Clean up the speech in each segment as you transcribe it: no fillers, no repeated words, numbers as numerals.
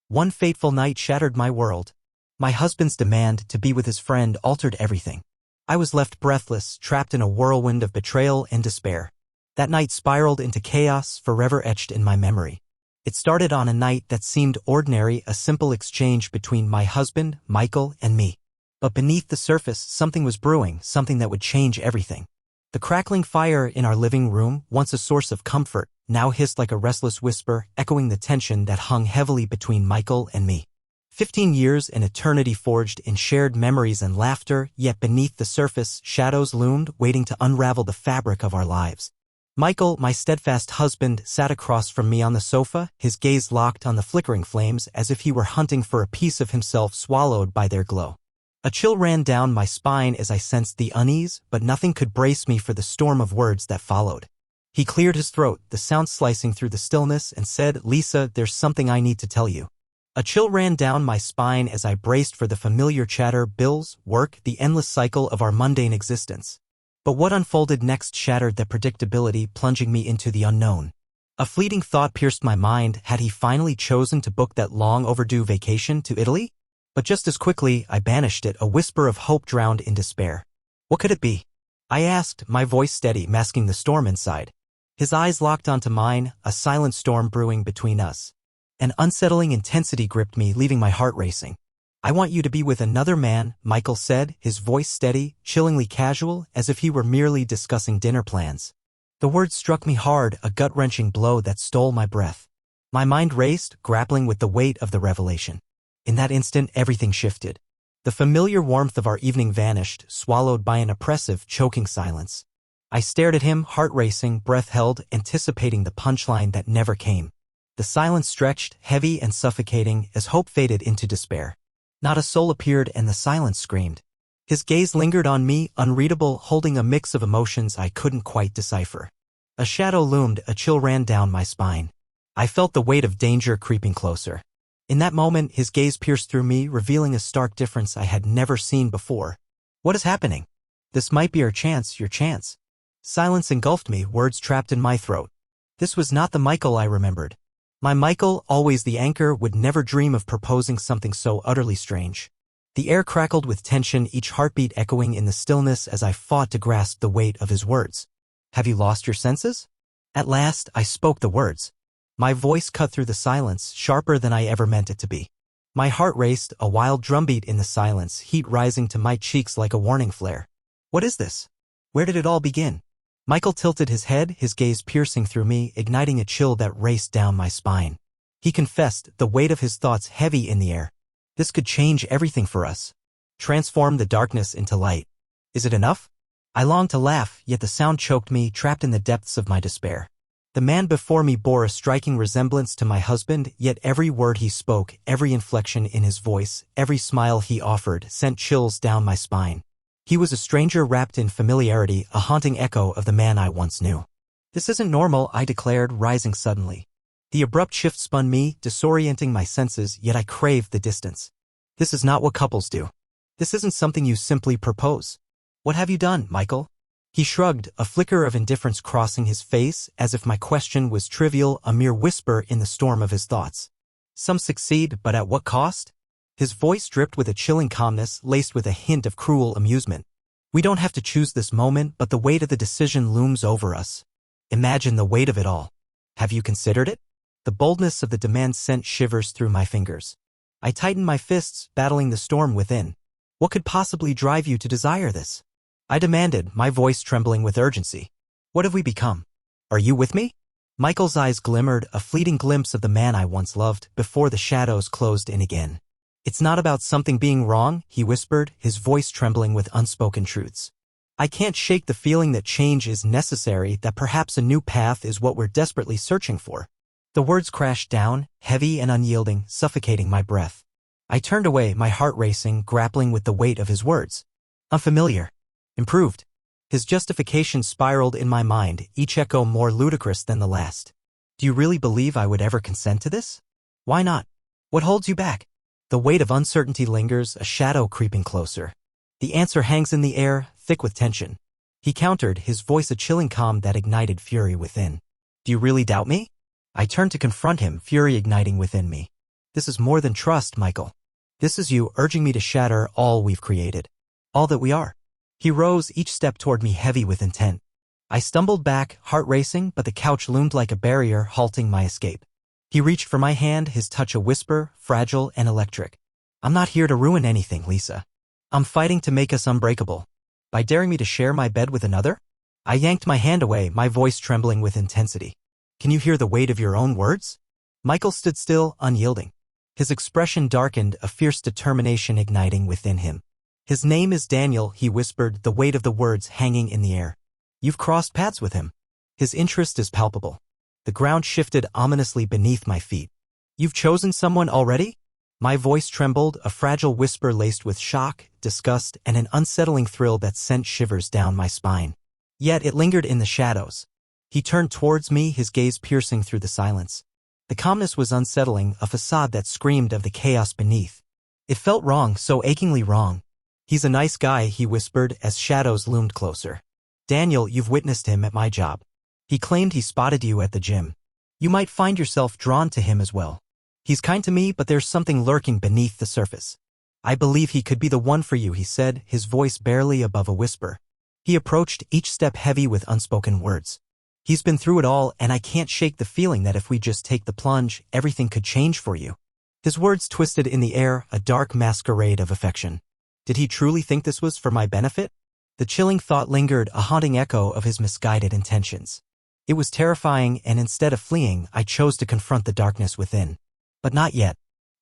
One fateful night shattered my world. My husband's demand to be with his friend altered everything. I was left breathless, trapped in a whirlwind of betrayal and despair. That night spiraled into chaos, forever etched in my memory. It started on a night that seemed ordinary, a simple exchange between my husband, Michael, and me. But beneath the surface, something was brewing, something that would change everything. The crackling fire in our living room, once a source of comfort, now hissed like a restless whisper, echoing the tension that hung heavily between Michael and me. 15 years, an eternity forged in shared memories and laughter, yet beneath the surface, shadows loomed, waiting to unravel the fabric of our lives. Michael, my steadfast husband, sat across from me on the sofa, his gaze locked on the flickering flames as if he were hunting for a piece of himself swallowed by their glow. A chill ran down my spine as I sensed the unease, but nothing could brace me for the storm of words that followed. He cleared his throat, the sound slicing through the stillness, and said, "Lisa, there's something I need to tell you." A chill ran down my spine as I braced for the familiar chatter, bills, work, the endless cycle of our mundane existence. But what unfolded next shattered that predictability, plunging me into the unknown. A fleeting thought pierced my mind. Had he finally chosen to book that long-overdue vacation to Italy? But just as quickly, I banished it, a whisper of hope drowned in despair. What could it be? I asked, my voice steady, masking the storm inside. His eyes locked onto mine, a silent storm brewing between us. An unsettling intensity gripped me, leaving my heart racing. "I want you to be with another man," Michael said, his voice steady, chillingly casual, as if he were merely discussing dinner plans. The words struck me hard, a gut-wrenching blow that stole my breath. My mind raced, grappling with the weight of the revelation. In that instant, everything shifted. The familiar warmth of our evening vanished, swallowed by an oppressive, choking silence. I stared at him, heart racing, breath held, anticipating the punchline that never came. The silence stretched, heavy and suffocating, as hope faded into despair. Not a soul appeared, and the silence screamed. His gaze lingered on me, unreadable, holding a mix of emotions I couldn't quite decipher. A shadow loomed, a chill ran down my spine. I felt the weight of danger creeping closer. In that moment, his gaze pierced through me, revealing a stark difference I had never seen before. "What is happening?" "This might be our chance, your chance." Silence engulfed me, words trapped in my throat. This was not the Michael I remembered. My Michael, always the anchor, would never dream of proposing something so utterly strange. The air crackled with tension, each heartbeat echoing in the stillness as I fought to grasp the weight of his words. "Have you lost your senses?" At last, I spoke the words. My voice cut through the silence, sharper than I ever meant it to be. My heart raced, a wild drumbeat in the silence, heat rising to my cheeks like a warning flare. "What is this? Where did it all begin?" Michael tilted his head, his gaze piercing through me, igniting a chill that raced down my spine. He confessed, the weight of his thoughts heavy in the air. "This could change everything for us. Transform the darkness into light. Is it enough?" I longed to laugh, yet the sound choked me, trapped in the depths of my despair. The man before me bore a striking resemblance to my husband, yet every word he spoke, every inflection in his voice, every smile he offered, sent chills down my spine. He was a stranger wrapped in familiarity, a haunting echo of the man I once knew. "This isn't normal," I declared, rising suddenly. The abrupt shift spun me, disorienting my senses, yet I craved the distance. "This is not what couples do. This isn't something you simply propose. What have you done, Michael?" He shrugged, a flicker of indifference crossing his face, as if my question was trivial, a mere whisper in the storm of his thoughts. "Some succeed, but at what cost?" His voice dripped with a chilling calmness, laced with a hint of cruel amusement. "We don't have to choose this moment, but the weight of the decision looms over us. Imagine the weight of it all. Have you considered it?" The boldness of the demand sent shivers through my fingers. I tightened my fists, battling the storm within. "What could possibly drive you to desire this?" I demanded, my voice trembling with urgency. "What have we become? Are you with me?" Michael's eyes glimmered, a fleeting glimpse of the man I once loved, before the shadows closed in again. "It's not about something being wrong," he whispered, his voice trembling with unspoken truths. "I can't shake the feeling that change is necessary, that perhaps a new path is what we're desperately searching for." The words crashed down, heavy and unyielding, suffocating my breath. I turned away, my heart racing, grappling with the weight of his words. Unfamiliar. Improved. His justification spiraled in my mind, each echo more ludicrous than the last. "Do you really believe I would ever consent to this? Why not? What holds you back?" The weight of uncertainty lingers, a shadow creeping closer. The answer hangs in the air, thick with tension. He countered, his voice a chilling calm that ignited fury within. "Do you really doubt me?" I turned to confront him, fury igniting within me. This is more than trust, Michael. This is you urging me to shatter all we've created. All that we are. He rose, each step toward me heavy with intent. I stumbled back, heart racing, but the couch loomed like a barrier, halting my escape. He reached for my hand, his touch a whisper, fragile and electric. I'm not here to ruin anything, Lisa. I'm fighting to make us unbreakable. By daring me to share my bed with another? I yanked my hand away, my voice trembling with intensity. Can you hear the weight of your own words? Michael stood still, unyielding. His expression darkened, a fierce determination igniting within him. His name is Daniel, he whispered, the weight of the words hanging in the air. You've crossed paths with him. His interest is palpable. The ground shifted ominously beneath my feet. You've chosen someone already? My voice trembled, a fragile whisper laced with shock, disgust, and an unsettling thrill that sent shivers down my spine. Yet it lingered in the shadows. He turned towards me, his gaze piercing through the silence. The calmness was unsettling, a facade that screamed of the chaos beneath. It felt wrong, so achingly wrong. He's a nice guy, he whispered as shadows loomed closer. Daniel, you've witnessed him at my job. He claimed he spotted you at the gym. You might find yourself drawn to him as well. He's kind to me, but there's something lurking beneath the surface. I believe he could be the one for you, he said, his voice barely above a whisper. He approached, each step heavy with unspoken words. He's been through it all, and I can't shake the feeling that if we just take the plunge, everything could change for you. His words twisted in the air, a dark masquerade of affection. Did he truly think this was for my benefit? The chilling thought lingered, a haunting echo of his misguided intentions. It was terrifying, and instead of fleeing, I chose to confront the darkness within. But not yet.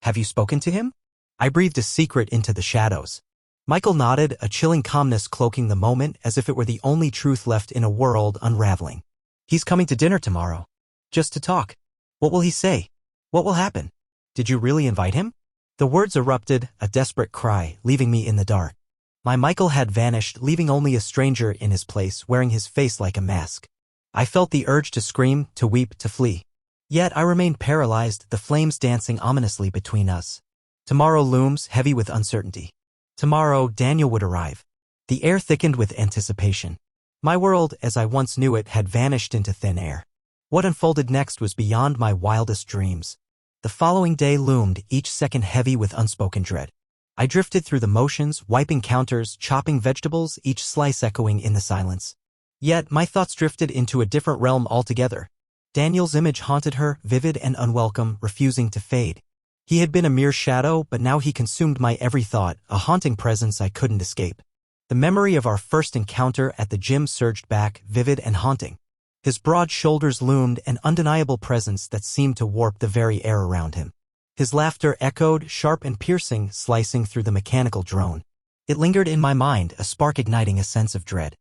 Have you spoken to him? I breathed a secret into the shadows. Michael nodded, a chilling calmness cloaking the moment as if it were the only truth left in a world unraveling. He's coming to dinner tomorrow. Just to talk. What will he say? What will happen? Did you really invite him? The words erupted, a desperate cry, leaving me in the dark. My Michael had vanished, leaving only a stranger in his place, wearing his face like a mask. I felt the urge to scream, to weep, to flee. Yet I remained paralyzed, the flames dancing ominously between us. Tomorrow looms, heavy with uncertainty. Tomorrow, Daniel would arrive. The air thickened with anticipation. My world, as I once knew it, had vanished into thin air. What unfolded next was beyond my wildest dreams. The following day loomed, each second heavy with unspoken dread. I drifted through the motions, wiping counters, chopping vegetables, each slice echoing in the silence. Yet my thoughts drifted into a different realm altogether. Daniel's image haunted her, vivid and unwelcome, refusing to fade. He had been a mere shadow, but now he consumed my every thought, a haunting presence I couldn't escape. The memory of our first encounter at the gym surged back, vivid and haunting. His broad shoulders loomed, an undeniable presence that seemed to warp the very air around him. His laughter echoed, sharp and piercing, slicing through the mechanical drone. It lingered in my mind, a spark igniting a sense of dread.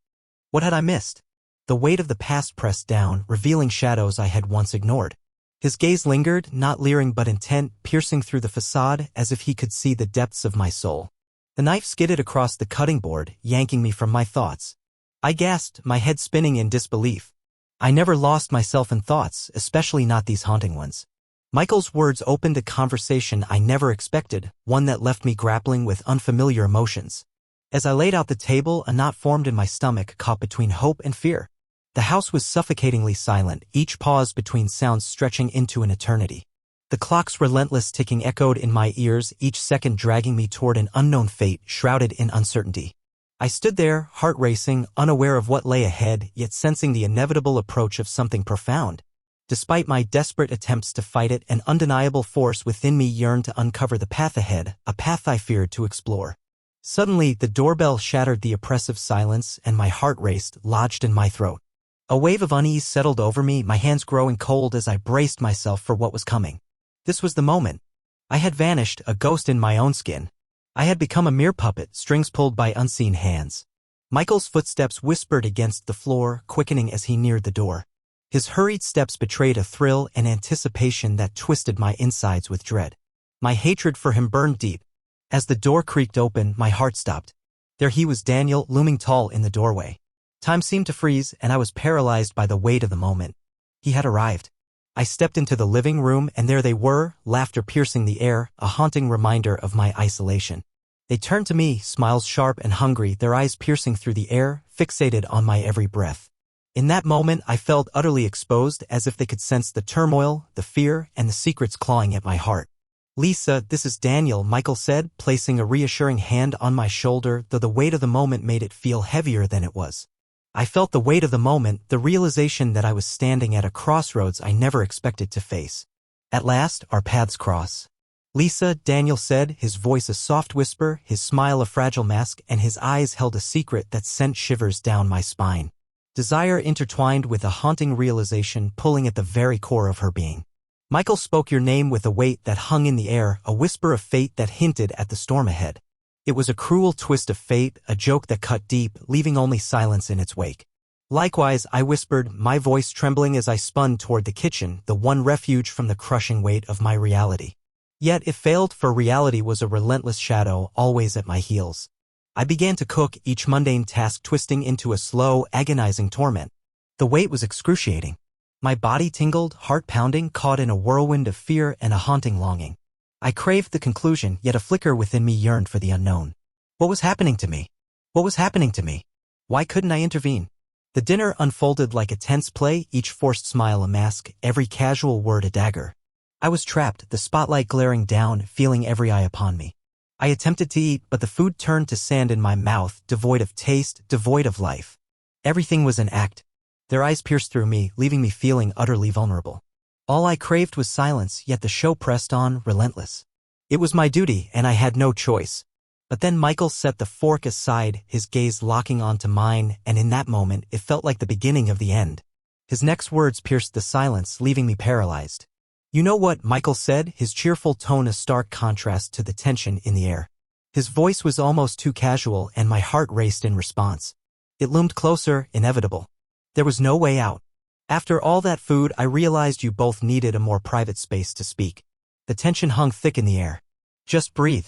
What had I missed? The weight of the past pressed down, revealing shadows I had once ignored. His gaze lingered, not leering but intent, piercing through the facade as if he could see the depths of my soul. The knife skidded across the cutting board, yanking me from my thoughts. I gasped, my head spinning in disbelief. I never lost myself in thoughts, especially not these haunting ones. Michael's words opened a conversation I never expected, one that left me grappling with unfamiliar emotions. As I laid out the table, a knot formed in my stomach, caught between hope and fear. The house was suffocatingly silent, each pause between sounds stretching into an eternity. The clock's relentless ticking echoed in my ears, each second dragging me toward an unknown fate shrouded in uncertainty. I stood there, heart racing, unaware of what lay ahead, yet sensing the inevitable approach of something profound. Despite my desperate attempts to fight it, an undeniable force within me yearned to uncover the path ahead, a path I feared to explore. Suddenly, the doorbell shattered the oppressive silence, and my heart raced, lodged in my throat. A wave of unease settled over me, my hands growing cold as I braced myself for what was coming. This was the moment. I had vanished, a ghost in my own skin. I had become a mere puppet, strings pulled by unseen hands. Michael's footsteps whispered against the floor, quickening as he neared the door. His hurried steps betrayed a thrill and anticipation that twisted my insides with dread. My hatred for him burned deep. As the door creaked open, my heart stopped. There he was, Daniel, looming tall in the doorway. Time seemed to freeze, and I was paralyzed by the weight of the moment. He had arrived. I stepped into the living room, and there they were, laughter piercing the air, a haunting reminder of my isolation. They turned to me, smiles sharp and hungry, their eyes piercing through the air, fixated on my every breath. In that moment, I felt utterly exposed, as if they could sense the turmoil, the fear, and the secrets clawing at my heart. "Lisa, this is Daniel," Michael said, placing a reassuring hand on my shoulder, though the weight of the moment made it feel heavier than it was. I felt the weight of the moment, the realization that I was standing at a crossroads I never expected to face. At last, our paths cross. "Lisa," Daniel said, his voice a soft whisper, his smile a fragile mask, and his eyes held a secret that sent shivers down my spine. Desire intertwined with a haunting realization pulling at the very core of her being. Michael spoke your name with a weight that hung in the air, a whisper of fate that hinted at the storm ahead. It was a cruel twist of fate, a joke that cut deep, leaving only silence in its wake. "Likewise," I whispered, my voice trembling as I spun toward the kitchen, the one refuge from the crushing weight of my reality. Yet it failed, for reality was a relentless shadow, always at my heels. I began to cook, each mundane task twisting into a slow, agonizing torment. The weight was excruciating. My body tingled, heart pounding, caught in a whirlwind of fear and a haunting longing. I craved the conclusion, yet a flicker within me yearned for the unknown. What was happening to me? What was happening to me? Why couldn't I intervene? The dinner unfolded like a tense play, each forced smile a mask, every casual word a dagger. I was trapped, the spotlight glaring down, feeling every eye upon me. I attempted to eat, but the food turned to sand in my mouth, devoid of taste, devoid of life. Everything was an act. Their eyes pierced through me, leaving me feeling utterly vulnerable. All I craved was silence, yet the show pressed on, relentless. It was my duty, and I had no choice. But then Michael set the fork aside, his gaze locking onto mine, and in that moment it felt like the beginning of the end. His next words pierced the silence, leaving me paralyzed. "You know what?" Michael said, his cheerful tone a stark contrast to the tension in the air. His voice was almost too casual, and my heart raced in response. It loomed closer, inevitable. There was no way out. "After all that food, I realized you both needed a more private space to speak." The tension hung thick in the air. "Just breathe.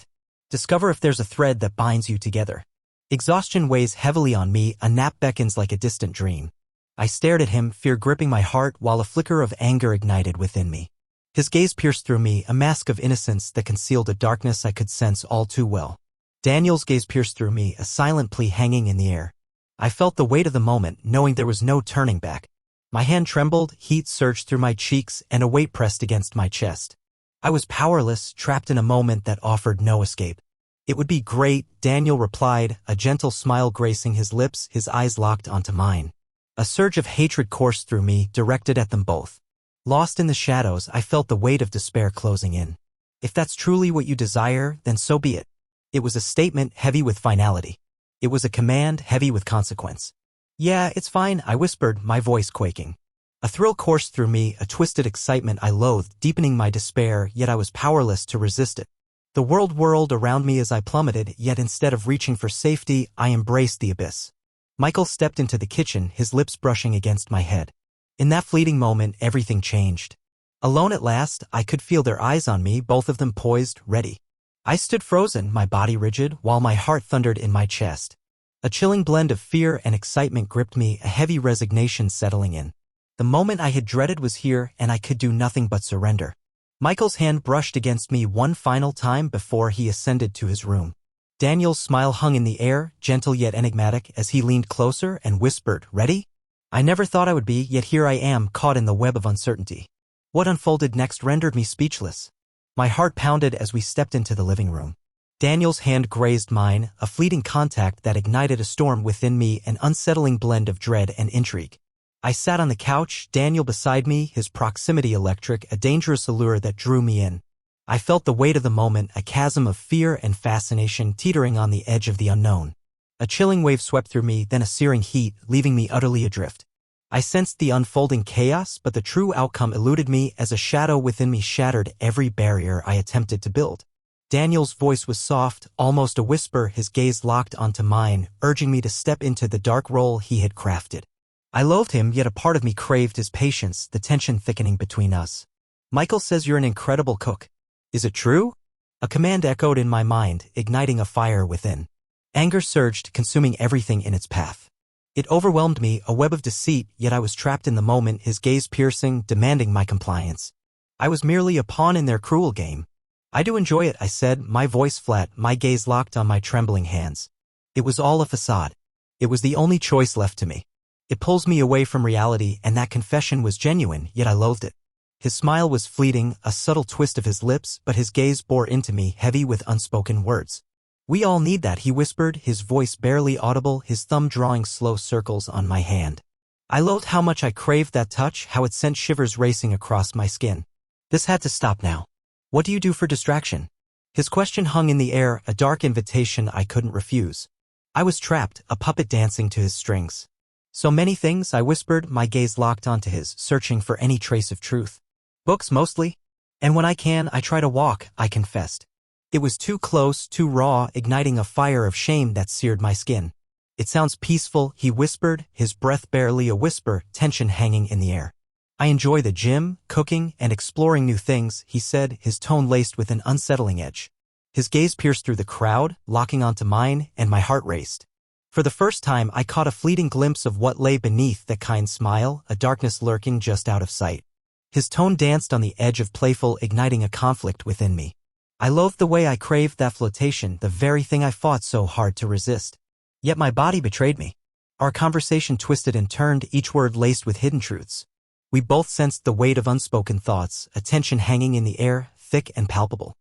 Discover if there's a thread that binds you together." Exhaustion weighs heavily on me, a nap beckons like a distant dream. I stared at him, fear gripping my heart, while a flicker of anger ignited within me. His gaze pierced through me, a mask of innocence that concealed a darkness I could sense all too well. Daniel's gaze pierced through me, a silent plea hanging in the air. I felt the weight of the moment, knowing there was no turning back. My hand trembled, heat surged through my cheeks, and a weight pressed against my chest. I was powerless, trapped in a moment that offered no escape. "It would be great," Daniel replied, a gentle smile gracing his lips, his eyes locked onto mine. A surge of hatred coursed through me, directed at them both. Lost in the shadows, I felt the weight of despair closing in. If that's truly what you desire, then so be it. It was a statement heavy with finality. It was a command heavy with consequence. "Yeah, it's fine," I whispered, my voice quaking. A thrill coursed through me, a twisted excitement I loathed, deepening my despair, yet I was powerless to resist it. The world whirled around me as I plummeted, yet instead of reaching for safety, I embraced the abyss. Michael stepped into the kitchen, his lips brushing against my head. In that fleeting moment, everything changed. Alone at last, I could feel their eyes on me, both of them poised, ready. I stood frozen, my body rigid, while my heart thundered in my chest. A chilling blend of fear and excitement gripped me, a heavy resignation settling in. The moment I had dreaded was here, and I could do nothing but surrender. Michael's hand brushed against me one final time before he ascended to his room. Daniel's smile hung in the air, gentle yet enigmatic, as he leaned closer and whispered, "Ready?" I never thought I would be, yet here I am, caught in the web of uncertainty. What unfolded next rendered me speechless. My heart pounded as we stepped into the living room. Daniel's hand grazed mine, a fleeting contact that ignited a storm within me, an unsettling blend of dread and intrigue. I sat on the couch, Daniel beside me, his proximity electric, a dangerous allure that drew me in. I felt the weight of the moment, a chasm of fear and fascination teetering on the edge of the unknown. A chilling wave swept through me, then a searing heat, leaving me utterly adrift. I sensed the unfolding chaos, but the true outcome eluded me as a shadow within me shattered every barrier I attempted to build. Daniel's voice was soft, almost a whisper, his gaze locked onto mine, urging me to step into the dark role he had crafted. I loathed him, yet a part of me craved his patience, the tension thickening between us. "Michael says you're an incredible cook. Is it true?" A command echoed in my mind, igniting a fire within. Anger surged, consuming everything in its path. It overwhelmed me, a web of deceit, yet I was trapped in the moment, his gaze piercing, demanding my compliance. I was merely a pawn in their cruel game. "I do enjoy it," I said, my voice flat, my gaze locked on my trembling hands. It was all a facade. It was the only choice left to me. It pulls me away from reality, and that confession was genuine, yet I loathed it. His smile was fleeting, a subtle twist of his lips, but his gaze bore into me, heavy with unspoken words. "We all need that," he whispered, his voice barely audible, his thumb drawing slow circles on my hand. I loathed how much I craved that touch, how it sent shivers racing across my skin. This had to stop now. "What do you do for distraction?" His question hung in the air, a dark invitation I couldn't refuse. I was trapped, a puppet dancing to his strings. "So many things," I whispered, my gaze locked onto his, searching for any trace of truth. "Books, mostly. And when I can, I try to walk," I confessed. It was too close, too raw, igniting a fire of shame that seared my skin. "It sounds peaceful," he whispered, his breath barely a whisper, tension hanging in the air. "I enjoy the gym, cooking, and exploring new things," he said, his tone laced with an unsettling edge. His gaze pierced through the crowd, locking onto mine, and my heart raced. For the first time, I caught a fleeting glimpse of what lay beneath that kind smile, a darkness lurking just out of sight. His tone danced on the edge of playful, igniting a conflict within me. I loathed the way I craved that flirtation, the very thing I fought so hard to resist. Yet my body betrayed me. Our conversation twisted and turned, each word laced with hidden truths. We both sensed the weight of unspoken thoughts, a tension hanging in the air, thick and palpable.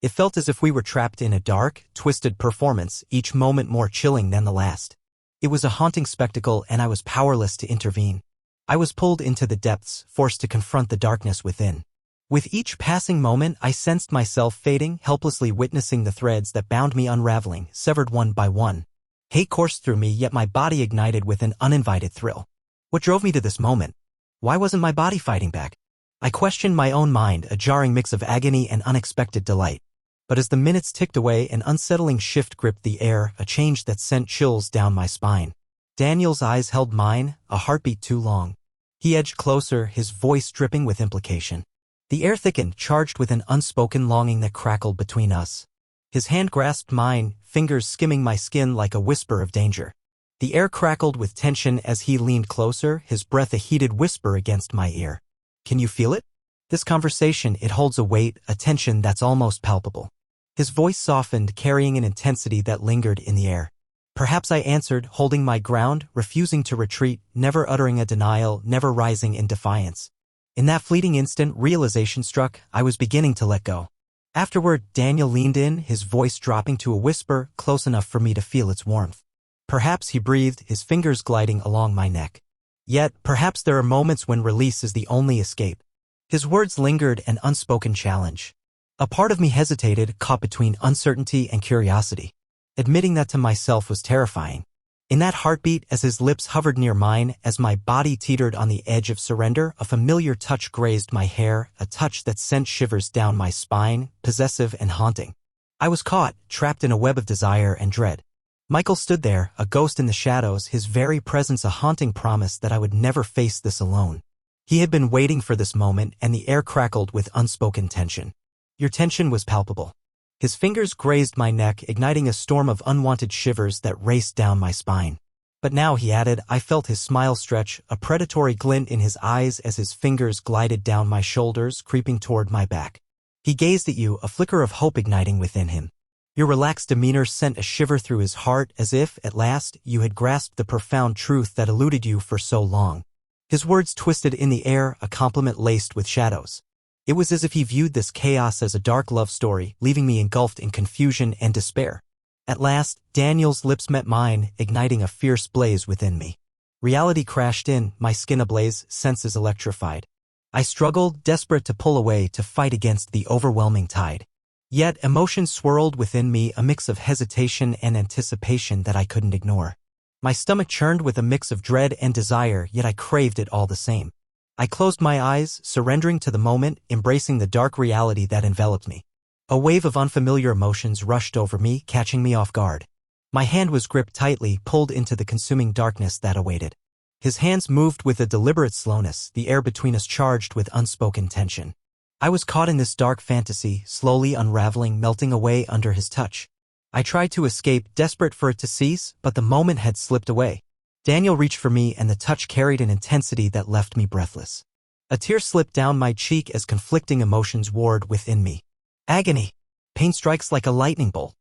It felt as if we were trapped in a dark, twisted performance, each moment more chilling than the last. It was a haunting spectacle, and I was powerless to intervene. I was pulled into the depths, forced to confront the darkness within. With each passing moment, I sensed myself fading, helplessly witnessing the threads that bound me unraveling, severed one by one. Hate coursed through me, yet my body ignited with an uninvited thrill. What drove me to this moment? Why wasn't my body fighting back? I questioned my own mind, a jarring mix of agony and unexpected delight. But as the minutes ticked away, an unsettling shift gripped the air, a change that sent chills down my spine. Daniel's eyes held mine, a heartbeat too long. He edged closer, his voice dripping with implication. The air thickened, charged with an unspoken longing that crackled between us. His hand grasped mine, fingers skimming my skin like a whisper of danger. The air crackled with tension as he leaned closer, his breath a heated whisper against my ear. "Can you feel it? This conversation, it holds a weight, a tension that's almost palpable." His voice softened, carrying an intensity that lingered in the air. Perhaps I answered, holding my ground, refusing to retreat, never uttering a denial, never rising in defiance. In that fleeting instant, realization struck, I was beginning to let go. Afterward, Daniel leaned in, his voice dropping to a whisper, close enough for me to feel its warmth. Perhaps, he breathed, his fingers gliding along my neck. Yet, perhaps there are moments when release is the only escape. His words lingered, an unspoken challenge. A part of me hesitated, caught between uncertainty and curiosity. Admitting that to myself was terrifying. In that heartbeat, as his lips hovered near mine, as my body teetered on the edge of surrender, a familiar touch grazed my hair, a touch that sent shivers down my spine, possessive and haunting. I was caught, trapped in a web of desire and dread. Michael stood there, a ghost in the shadows, his very presence a haunting promise that I would never face this alone. He had been waiting for this moment, and the air crackled with unspoken tension. Your tension was palpable. His fingers grazed my neck, igniting a storm of unwanted shivers that raced down my spine. But now, he added, I felt his smile stretch, a predatory glint in his eyes as his fingers glided down my shoulders, creeping toward my back. He gazed at you, a flicker of hope igniting within him. Your relaxed demeanor sent a shiver through his heart, as if, at last, you had grasped the profound truth that eluded you for so long. His words twisted in the air, a compliment laced with shadows. It was as if he viewed this chaos as a dark love story, leaving me engulfed in confusion and despair. At last, Daniel's lips met mine, igniting a fierce blaze within me. Reality crashed in, my skin ablaze, senses electrified. I struggled, desperate to pull away, to fight against the overwhelming tide. Yet, emotions swirled within me, a mix of hesitation and anticipation that I couldn't ignore. My stomach churned with a mix of dread and desire, yet I craved it all the same. I closed my eyes, surrendering to the moment, embracing the dark reality that enveloped me. A wave of unfamiliar emotions rushed over me, catching me off guard. My hand was gripped tightly, pulled into the consuming darkness that awaited. His hands moved with a deliberate slowness, the air between us charged with unspoken tension. I was caught in this dark fantasy, slowly unraveling, melting away under his touch. I tried to escape, desperate for it to cease, but the moment had slipped away. Daniel reached for me, and the touch carried an intensity that left me breathless. A tear slipped down my cheek as conflicting emotions warred within me. Agony. Pain strikes like a lightning bolt.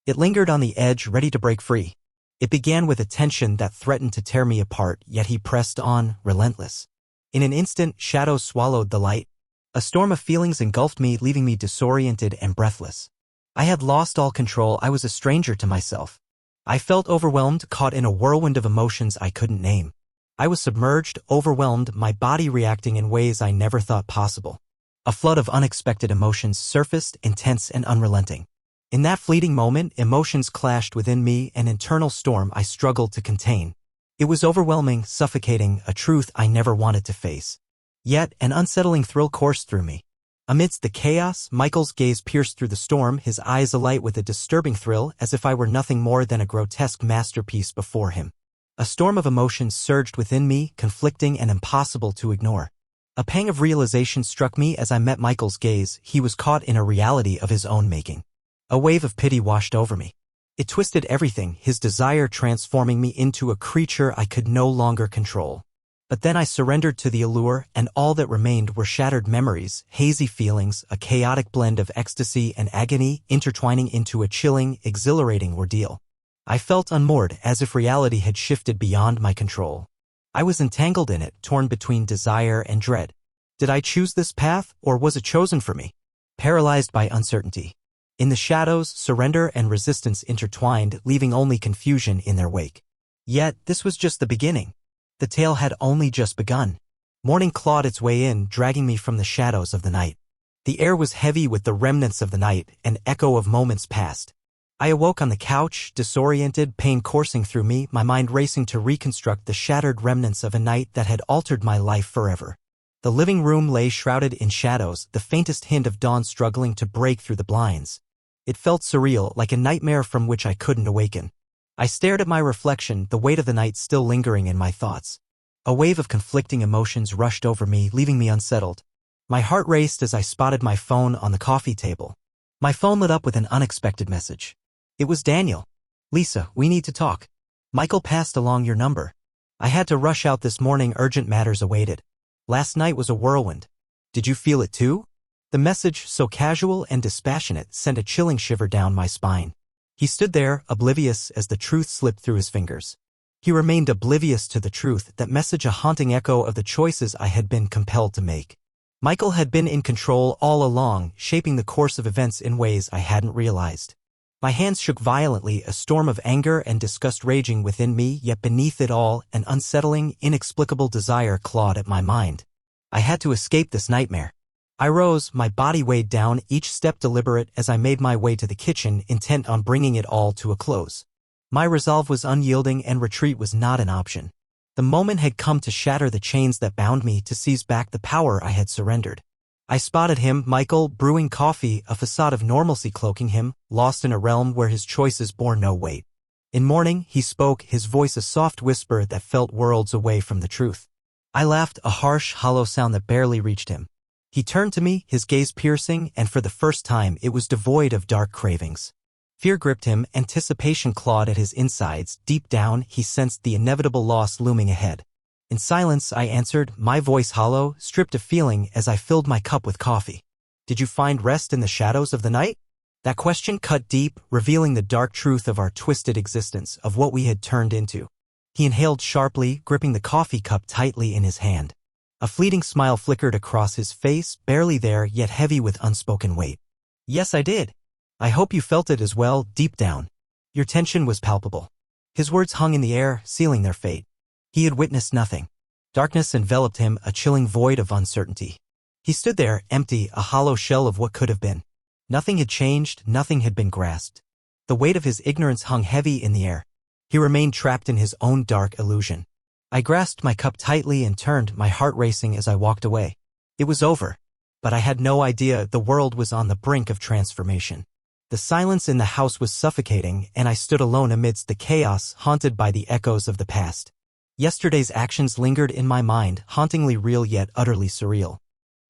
It lingered on the edge, ready to break free. It began with a tension that threatened to tear me apart, yet he pressed on, relentless. In an instant, shadows swallowed the light. A storm of feelings engulfed me, leaving me disoriented and breathless. I had lost all control. I was a stranger to myself. I felt overwhelmed, caught in a whirlwind of emotions I couldn't name. I was submerged, overwhelmed, my body reacting in ways I never thought possible. A flood of unexpected emotions surfaced, intense and unrelenting. In that fleeting moment, emotions clashed within me, an internal storm I struggled to contain. It was overwhelming, suffocating, a truth I never wanted to face. Yet, an unsettling thrill coursed through me. Amidst the chaos, Michael's gaze pierced through the storm, his eyes alight with a disturbing thrill, as if I were nothing more than a grotesque masterpiece before him. A storm of emotions surged within me, conflicting and impossible to ignore. A pang of realization struck me as I met Michael's gaze. He was caught in a reality of his own making. A wave of pity washed over me. It twisted everything, his desire transforming me into a creature I could no longer control. But then I surrendered to the allure, and all that remained were shattered memories, hazy feelings, a chaotic blend of ecstasy and agony intertwining into a chilling, exhilarating ordeal. I felt unmoored, as if reality had shifted beyond my control. I was entangled in it, torn between desire and dread. Did I choose this path, or was it chosen for me? Paralyzed by uncertainty. In the shadows, surrender and resistance intertwined, leaving only confusion in their wake. Yet, this was just the beginning. The tale had only just begun. Morning clawed its way in, dragging me from the shadows of the night. The air was heavy with the remnants of the night, an echo of moments past. I awoke on the couch, disoriented, pain coursing through me, my mind racing to reconstruct the shattered remnants of a night that had altered my life forever. The living room lay shrouded in shadows, the faintest hint of dawn struggling to break through the blinds. It felt surreal, like a nightmare from which I couldn't awaken. I stared at my reflection, the weight of the night still lingering in my thoughts. A wave of conflicting emotions rushed over me, leaving me unsettled. My heart raced as I spotted my phone on the coffee table. My phone lit up with an unexpected message. It was Daniel. "Lisa, we need to talk. Michael passed along your number. I had to rush out this morning, urgent matters awaited. Last night was a whirlwind. Did you feel it too?" The message, so casual and dispassionate, sent a chilling shiver down my spine. He stood there, oblivious as the truth slipped through his fingers. He remained oblivious to the truth, that message a haunting echo of the choices I had been compelled to make. Michael had been in control all along, shaping the course of events in ways I hadn't realized. My hands shook violently, a storm of anger and disgust raging within me, yet beneath it all, an unsettling, inexplicable desire clawed at my mind. I had to escape this nightmare. I rose, my body weighed down, each step deliberate as I made my way to the kitchen, intent on bringing it all to a close. My resolve was unyielding, and retreat was not an option. The moment had come to shatter the chains that bound me, to seize back the power I had surrendered. I spotted him, Michael, brewing coffee, a facade of normalcy cloaking him, lost in a realm where his choices bore no weight. In morning, he spoke, his voice a soft whisper that felt worlds away from the truth. I laughed, a harsh, hollow sound that barely reached him. He turned to me, his gaze piercing, and for the first time it was devoid of dark cravings. Fear gripped him, anticipation clawed at his insides. Deep down, he sensed the inevitable loss looming ahead. In silence, I answered, my voice hollow, stripped of feeling, as I filled my cup with coffee. "Did you find rest in the shadows of the night?" That question cut deep, revealing the dark truth of our twisted existence, of what we had turned into. He inhaled sharply, gripping the coffee cup tightly in his hand. A fleeting smile flickered across his face, barely there, yet heavy with unspoken weight. "Yes, I did. I hope you felt it as well, deep down. Your tension was palpable." His words hung in the air, sealing their fate. He had witnessed nothing. Darkness enveloped him, a chilling void of uncertainty. He stood there, empty, a hollow shell of what could have been. Nothing had changed, nothing had been grasped. The weight of his ignorance hung heavy in the air. He remained trapped in his own dark illusion. I grasped my cup tightly and turned, my heart racing as I walked away. It was over. But I had no idea the world was on the brink of transformation. The silence in the house was suffocating, and I stood alone amidst the chaos, haunted by the echoes of the past. Yesterday's actions lingered in my mind, hauntingly real yet utterly surreal.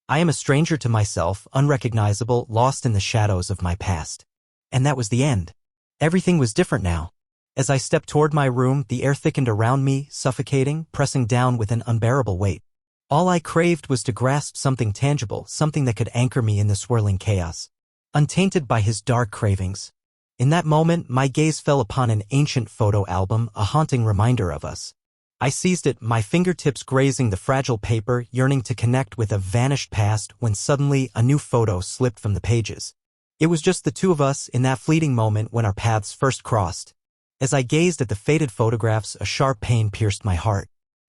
I am a stranger to myself, unrecognizable, lost in the shadows of my past. And that was the end. Everything was different now. As I stepped toward my room, the air thickened around me, suffocating, pressing down with an unbearable weight. All I craved was to grasp something tangible, something that could anchor me in the swirling chaos, untainted by his dark cravings. In that moment, my gaze fell upon an ancient photo album, a haunting reminder of us. I seized it, my fingertips grazing the fragile paper, yearning to connect with a vanished past when suddenly a new photo slipped from the pages. It was just the two of us in that fleeting moment when our paths first crossed. As I gazed at the faded photographs, a sharp pain pierced my heart.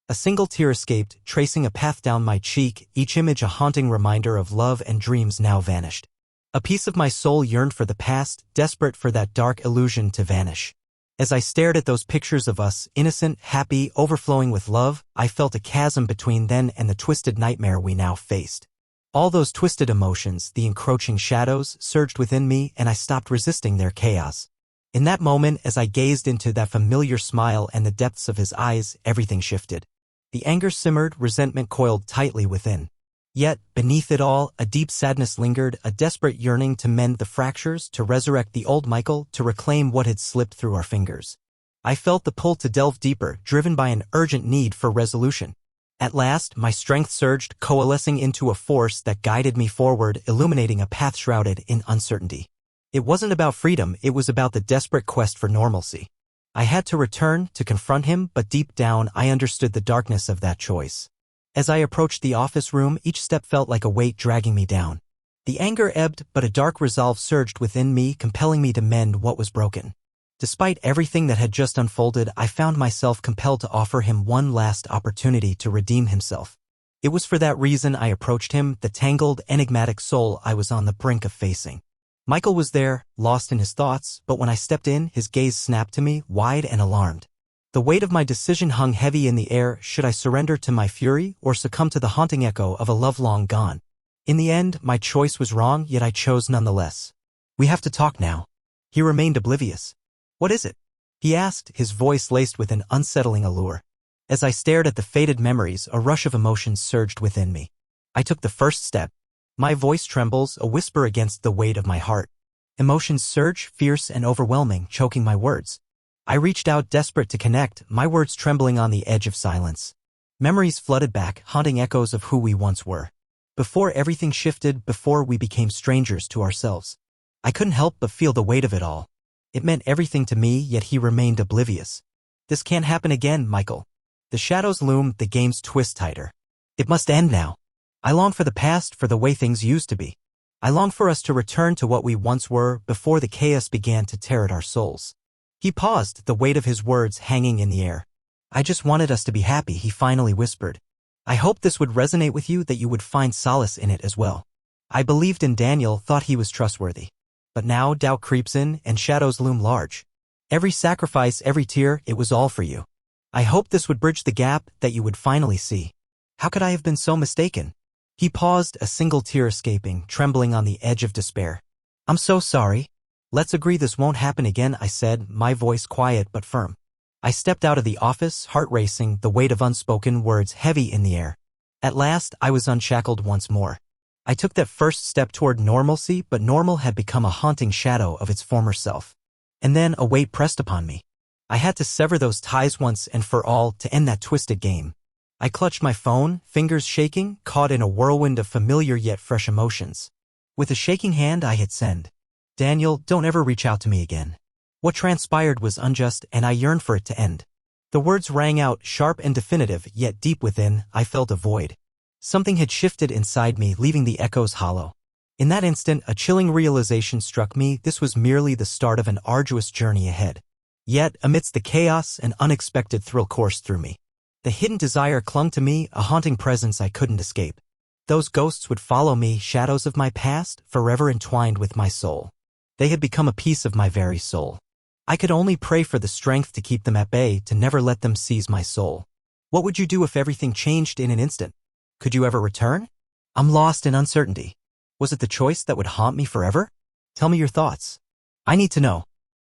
A single tear escaped, tracing a path down my cheek, each image a haunting reminder of love and dreams now vanished. A piece of my soul yearned for the past, desperate for that dark illusion to vanish. As I stared at those pictures of us, innocent, happy, overflowing with love, I felt a chasm between then and the twisted nightmare we now faced. All those twisted emotions, the encroaching shadows, surged within me, and I stopped resisting their chaos. In that moment, as I gazed into that familiar smile and the depths of his eyes, everything shifted. The anger simmered, resentment coiled tightly within. Yet, beneath it all, a deep sadness lingered, a desperate yearning to mend the fractures, to resurrect the old Michael, to reclaim what had slipped through our fingers. I felt the pull to delve deeper, driven by an urgent need for resolution. At last, my strength surged, coalescing into a force that guided me forward, illuminating a path shrouded in uncertainty. It wasn't about freedom, it was about the desperate quest for normalcy. I had to return, to confront him, but deep down I understood the darkness of that choice. As I approached the office room, each step felt like a weight dragging me down. The anger ebbed, but a dark resolve surged within me, compelling me to mend what was broken. Despite everything that had just unfolded, I found myself compelled to offer him one last opportunity to redeem himself. It was for that reason I approached him, the tangled, enigmatic soul I was on the brink of facing. Michael was there, lost in his thoughts, but when I stepped in, his gaze snapped to me, wide and alarmed. The weight of my decision hung heavy in the air. Should I surrender to my fury or succumb to the haunting echo of a love long gone? In the end, my choice was wrong, yet I chose nonetheless. "We have to talk now." He remained oblivious. "What is it?" he asked, his voice laced with an unsettling allure. As I stared at the faded memories, a rush of emotions surged within me. I took the first step. My voice trembles, a whisper against the weight of my heart. Emotions surge, fierce and overwhelming, choking my words. I reached out, desperate to connect, my words trembling on the edge of silence. Memories flooded back, haunting echoes of who we once were. Before everything shifted, before we became strangers to ourselves. I couldn't help but feel the weight of it all. It meant everything to me, yet he remained oblivious. "This can't happen again, Michael." The shadows loomed, the game's twist tighter. "It must end now. I long for the past, for the way things used to be. I long for us to return to what we once were, before the chaos began to tear at our souls." He paused, the weight of his words hanging in the air. "I just wanted us to be happy," he finally whispered. "I hoped this would resonate with you, that you would find solace in it as well. I believed in Daniel, thought he was trustworthy. But now doubt creeps in, and shadows loom large. Every sacrifice, every tear, it was all for you. I hoped this would bridge the gap, that you would finally see. How could I have been so mistaken?" He paused, a single tear escaping, trembling on the edge of despair. "I'm so sorry. Let's agree this won't happen again," I said, my voice quiet but firm. I stepped out of the office, heart racing, the weight of unspoken words heavy in the air. At last, I was unshackled once more. I took that first step toward normalcy, but normal had become a haunting shadow of its former self. And then a weight pressed upon me. I had to sever those ties once and for all, to end that twisted game. I clutched my phone, fingers shaking, caught in a whirlwind of familiar yet fresh emotions. With a shaking hand, I hit send. "Daniel, don't ever reach out to me again. What transpired was unjust, and I yearn for it to end." The words rang out, sharp and definitive, yet deep within, I felt a void. Something had shifted inside me, leaving the echoes hollow. In that instant, a chilling realization struck me. This was merely the start of an arduous journey ahead. Yet, amidst the chaos, an unexpected thrill coursed through me. The hidden desire clung to me, a haunting presence I couldn't escape. Those ghosts would follow me, shadows of my past, forever entwined with my soul. They had become a piece of my very soul. I could only pray for the strength to keep them at bay, to never let them seize my soul. What would you do if everything changed in an instant? Could you ever return? I'm lost in uncertainty. Was it the choice that would haunt me forever? Tell me your thoughts. I need to know.